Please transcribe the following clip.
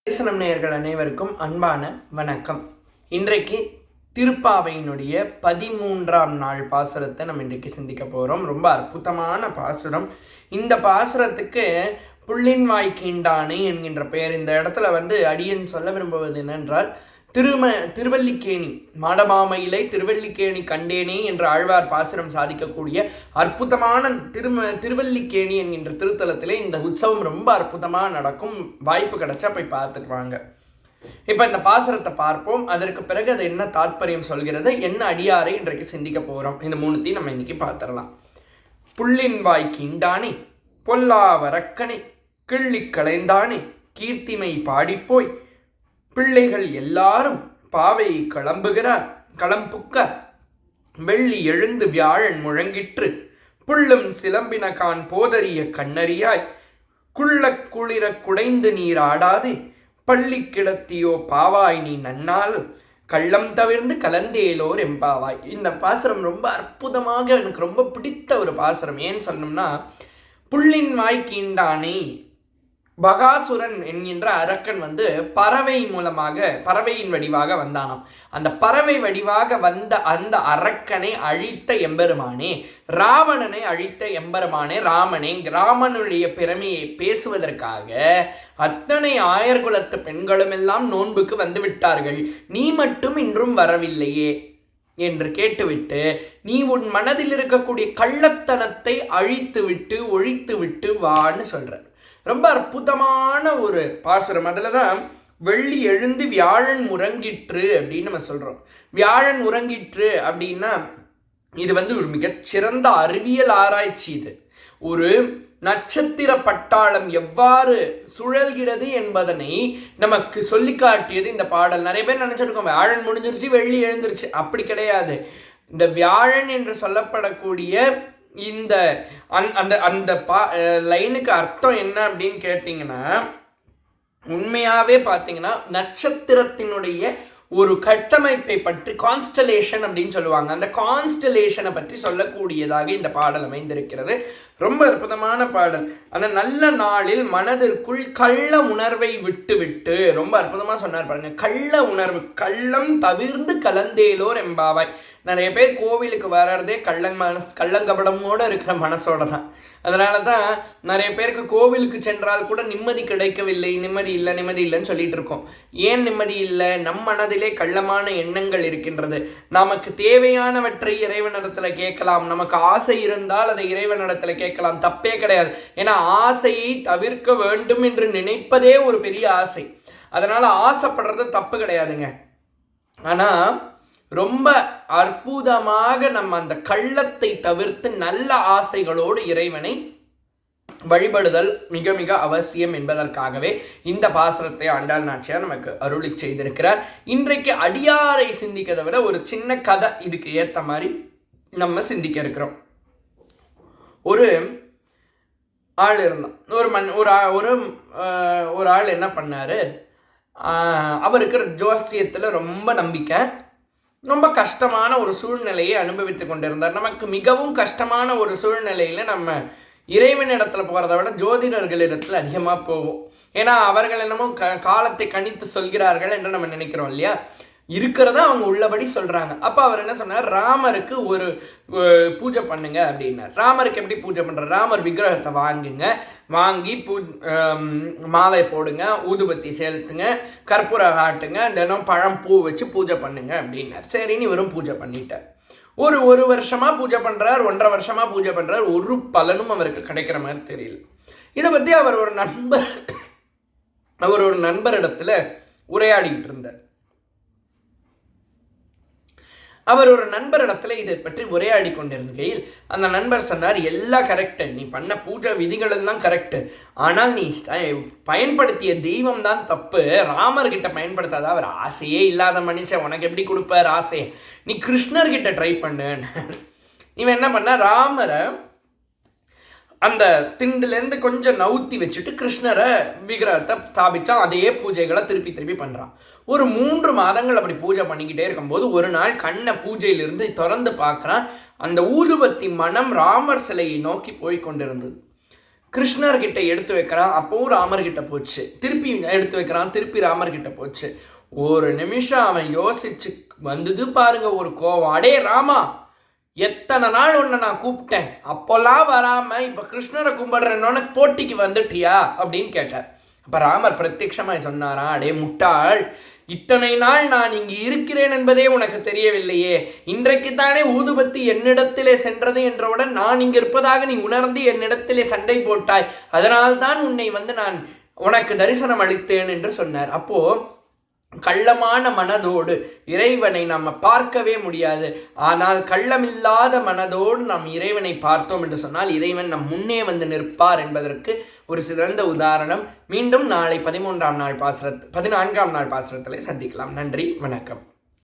பேசனம் நேயர்கள் அனைவருக்கும் அன்பான வணக்கம். இன்றைக்கு திருப்பாவையினுடைய 13ஆம் நாள் பாசுரத்தை நம்ம இன்றைக்கு சிந்திக்க போகிறோம். ரொம்ப அற்புதமான பாசுரம். இந்த பாசுரத்துக்கு புள்ளின்வாய் கீண்டானை என்கின்ற பெயர். இந்த இடத்துல அடியன் சொல்ல விரும்புவது என்னென்றால், திருவல்லிக்கேணி மாடமாமையிலை திருவல்லிக்கேணி கண்டேனே என்ற ஆழ்வார் பாசுரம் சாதிக்கக்கூடிய அற்புதமான திருவல்லிக்கேணி என்கின்ற திருத்தலத்திலே இந்த உற்சவம் ரொம்ப அற்புதமாக நடக்கும். வாய்ப்பு கிடைச்சா போய் பார்த்துட்டு வாங்க. இப்போ இந்த பாசுரத்தை பார்ப்போம். அதற்கு பிறகு அது என்ன தாத்பரியம் சொல்கிறது, என்ன அடியாரை இன்றைக்கு சிந்திக்க போகிறோம், இந்த மூணுத்தையும் நம்ம இன்னைக்கு பார்த்துடலாம். புள்ளின் வாய் கீண்டானே பொல்லாவரக்கனை கிள்ளி களைந்தானே கீர்த்திமை பாடிப்போய் பிள்ளைகள் எல்லாரும் பாவை களம்புக்க வெள்ளி எழுந்து வியாழன் முழங்கிற்று புள்ளும் சிலம்பினகான் போதறிய கண்ணறியாய் குள்ள குளிர குடைந்து நீர் ஆடாதே பள்ளி கிடத்தியோ பாவாய் நீ நன்னால் கள்ளம் தவிர்ந்து கலந்தேலோர் எம்பாவாய். இந்த பாசுரம் ரொம்ப அற்புதமாக எனக்கு ரொம்ப பிடித்த ஒரு பாசுரம். ஏன்னு சொல்லணும்னா, புள்ளின் வாய் கீண்டானே, பகாசுரன் என்கின்ற அரக்கன் பறவையின் வடிவாக வந்தானாம். அந்த பறவை வடிவாக வந்த அந்த அரக்கனை அழித்த எம்பெருமானே, ராவணனை அழித்த எம்பெருமானே, ராமனுடைய பெருமையை பேசுவதற்காக அத்தனை ஆயர்குலத்து பெண்களும் எல்லாம் நோன்புக்கு வந்து விட்டார்கள், நீ மட்டும் இன்றும் வரவில்லையே என்று கேட்டுவிட்டு, நீ உன் மனதில் இருக்கக்கூடிய கள்ளத்தனத்தை ஒழித்து விட்டு வான்னு சொல்ற. ரொம்ப அற்புதமான ஒரு பாசுரம். அதில் தான் வெள்ளி எழுந்து வியாழன் முறங்கிற்று அப்படின்னு நம்ம சொல்கிறோம். வியாழன் உறங்கிற்று அப்படின்னா இது ஒரு மிகச்சிறந்த அறிவியல் ஆராய்ச்சி. இது ஒரு நட்சத்திர பட்டாளம் எவ்வாறு சுழல்கிறது என்பதனை நமக்கு சொல்லி காட்டியது இந்த பாடல். நிறைய பேர் நினைச்சிருக்கோம் வியாழன் முடிஞ்சிருச்சு வெள்ளி எழுந்துருச்சு. அப்படி கிடையாது. இந்த வியாழன் என்று சொல்லப்படக்கூடிய இந்த அந்த லைனுக்கு அர்த்தம் என்ன அப்படின்னு கேட்டிங்கன்னா, உண்மையாகவே பார்த்தீங்கன்னா நட்சத்திரத்தினுடைய ஒரு கட்டமைப்பை பற்றி, கான்ஸ்டலேஷன் அப்படின்னு சொல்லுவாங்க, அந்த கான்ஸ்டலேஷனை பற்றி சொல்லக்கூடியதாக இந்த பாடல் அமைந்திருக்கிறது. ரொம்ப அற்புதமான பாடல். அந்த நல்ல நாளில் மனதிற்குள் கள்ள உணர்வை விட்டு ரொம்ப அற்புதமாக சொன்னார் பாருங்க. கள்ள உணர்வு, கள்ளம் தவிர்ந்து கலந்தேலோர் எம்பாவாய். நிறைய பேர் கோவிலுக்கு வர்றதே கள்ளங்கபடமோடு இருக்கிற மனசோட தான். அதனால தான் நிறைய பேருக்கு கோவிலுக்கு சென்றால் கூட நிம்மதி கிடைக்கவில்லை, நிம்மதி இல்லைன்னு சொல்லிட்டு இருக்கோம். ஏன் நிம்மதி இல்லை? நம் மனதிலே கள்ளமான எண்ணங்கள் இருக்கின்றது. நமக்கு தேவையானவற்றை இறைவனிடத்தில் கேட்கலாம், நமக்கு ஆசை இருந்தால் அதை இறைவனிடத்தில் கேட்கலாம், தப்பே கிடையாது. ஏன்னா ஆசையை தவிர்க்க வேண்டும் என்று நினைப்பதே ஒரு பெரிய ஆசை. அதனால ஆசைப்படுறது தப்பு கிடையாதுங்க. ஆனால் ரொம்ப அற்புதமாக நம்ம அந்த கள்ளத்தை தவிர்த்து நல்ல ஆசைகளோடு இறைவனை வழிபடுதல் மிக மிக அவசியம் என்பதற்காகவே இந்த பாசுரத்தை ஆண்டாள் நாச்சியார் நமக்கு அருளி செய்திருக்கிறார். இன்றைக்கு அடியாரை சிந்திக்கிறதை விட ஒரு சின்ன கதை இதுக்கு ஏற்ற மாதிரி நம்ம சிந்திக்க இருக்கிறோம். ஒரு ஆள் இருந்தான். ஒரு ஆள் என்ன பண்ணாரு, அவருக்கு ஜோசியத்தில் ரொம்ப நம்பிக்கை, ரொம்ப கஷ்டமான ஒரு சூழ்நிலையை அனுபவித்து கொண்டிருந்தார். நமக்கு மிகவும் கஷ்டமான ஒரு சூழ்நிலையில் நம்ம இறைவனிடத்தில் போகிறத விட ஜோதிடர்களிடத்தில் அதிகமாக போவோம். ஏன்னா அவர்கள் என்னமோ காலத்தை கணித்து சொல்கிறார்கள் என்று நம்ம நினைக்கிறோம் இல்லையா? இருக்கிறத அவங்க உள்ளபடி சொல்கிறாங்க. அப்போ அவர் என்ன சொன்னார், ராமருக்கு ஒரு பூஜை பண்ணுங்க அப்படின்னார். ராமருக்கு எப்படி பூஜை பண்ணுறார்? ராமர் விக்கிரகத்தை வாங்கி மாலை போடுங்க, ஊதுபத்தி செலுத்துங்க, கற்பூரம் காட்டுங்க, தினம் பழம் பூ வச்சு பூஜை பண்ணுங்க அப்படின்னார். சரின்னு இவரும் பூஜை பண்ணிட்டார். ஒரு வருஷமாக பூஜை பண்ணுறார், 1.5 வருஷமாக பூஜை பண்ணுறார். ஒரு பலனும் அவருக்கு கிடைக்கிற மாதிரி தெரியல. இதை பற்றி அவர் ஒரு நண்பரிடத்தில் உரையாடிக்கிட்டு இருந்தார். அவர் ஒரு நண்பரிடத்துல இதை பற்றி உரையாடி கொண்டிருக்கையில் அந்த நண்பர் சொன்னார், எல்லாம் கரெக்டு, நீ பண்ண பூஜை விதிகள் எல்லாம் கரெக்டு, ஆனால் நீ பயன்படுத்திய தெய்வம் தான் தப்பு. ராமர்கிட்ட பயன்படுத்தாத, அவர் ஆசையே இல்லாத மனுஷன், உனக்கு எப்படி கொடுப்பார் ஆசையை? நீ கிருஷ்ணர்கிட்ட ட்ரை பண்ணு. இவன் என்ன பண்ண, ராமரை அந்த திண்டுலேருந்து கொஞ்சம் நவுத்தி வச்சுட்டு கிருஷ்ணரை விக்கிரகத்தை ஸ்தாபித்தான். அதே பூஜைகளை திருப்பி பண்ணுறான். ஒரு 3 மாதங்கள் அப்படி பூஜை பண்ணிக்கிட்டே இருக்கும்போது ஒரு நாள் கண்ணை பூஜையிலிருந்து திறந்து பார்க்குறான். அந்த ஊதுபத்தி மனம் ராமர் சிலையை நோக்கி போய் கொண்டிருந்தது. கிருஷ்ணர்கிட்ட எடுத்து வைக்கிறான், அப்பவும் ராமர்கிட்ட போச்சு. திருப்பி எடுத்து வைக்கிறான், திருப்பி ராமர்கிட்ட போச்சு. ஒரு நிமிஷம் அவன் யோசிச்சு வந்தது பாருங்க ஒரு கோவம். அடே ராமா, எத்தனை நாள் உன்னை நான் கூப்பிட்டேன், அப்போல்லாம் வராம இப்ப கிருஷ்ணரை கும்பிடுறேன்னு போட்டிக்கு வந்துட்டியா அப்படின்னு கேட்டார். அப்ப ராமர் பிரத்யட்சமாய் சொன்னாராம், அடே முட்டாள், இத்தனை நாள் நான் இங்கு இருக்கிறேன் என்பதே உனக்கு தெரியவில்லையே. இன்றைக்குத்தானே ஊதுபத்தி என்னிடத்திலே சென்றது என்றவுடன் நான் இங்கு இருப்பதாக நீ உணர்ந்து என்னிடத்திலே சண்டை போட்டாய். அதனால்தான் உன்னை நான் உனக்கு தரிசனம் அளித்தேன் என்று சொன்னார். அப்போ கள்ளமான மனதோடு இறைவனை நம்ம பார்க்கவே முடியாது. ஆனால் கள்ளமில்லாத மனதோடு நாம் இறைவனை பார்த்தோம் என்று சொன்னால் இறைவன் நம் முன்னே நிற்பார் என்பதற்கு ஒரு சிறந்த உதாரணம். மீண்டும் நாளை 14ஆம் நாள் பாசுரத்திலே சந்திக்கலாம். நன்றி, வணக்கம்.